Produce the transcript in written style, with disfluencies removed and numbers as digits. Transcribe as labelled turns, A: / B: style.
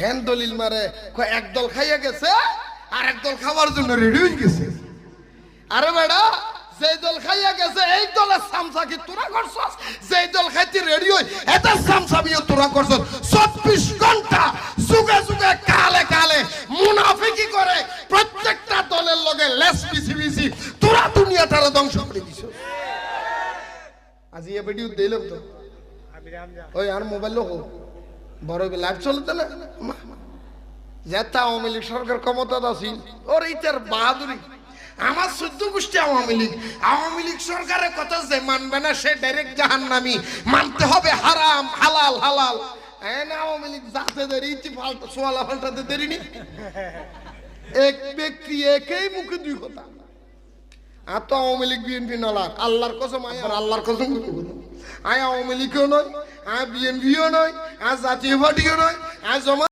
A: খেন দলিল মারে একদল খাইয়া গেছে আর একদল খাবার জন্য রেডি হয়ে গেছে। আরে বেড়া, যে দল খাইয়া গেছে এই দলের সামসা কি তোরা করছস? যে দল খাইতে রেডি হই এটা সামসাবিও তোরা করছস। 24 ঘন্টা যুগে যুগে কালে কালে মুনাফিকি করে প্রত্যেকটা দলের লগে লেস পিছি পিছি তোরা দুনিয়াটারে ধ্বংস করে দিছস। আজি এ ভিডিও দিলাম তো ওই আর মোবাইল লোক বড় লাইভ চলতে না যেটা আওয়ামী লীগ সরকার ক্ষমতা আছিল ওর এইটার বাহাদুরি। আমার 14 গোষ্ঠী আওয়ামী লীগ সরকারের কথা যে মানবে না সে ডাইরেক্ট জাহান্নামী। মানতে হবে হারাম হালাল হালাল। না আওয়ামী লীগ যাতে দেরি ফালতু সোয়ালা ফালটাতে দেরি নি। এক ব্যক্তি একই মুখে দুই কথা। আর তো আওয়ামী লীগ বিএনপি নলার আল্লাহর কসম আল্লাহর কসম আয় আওয়ামী লীগও নয়, আয় বিএনপিও নয়, আয় জাতীয় পার্টিও নয়, আয় জমা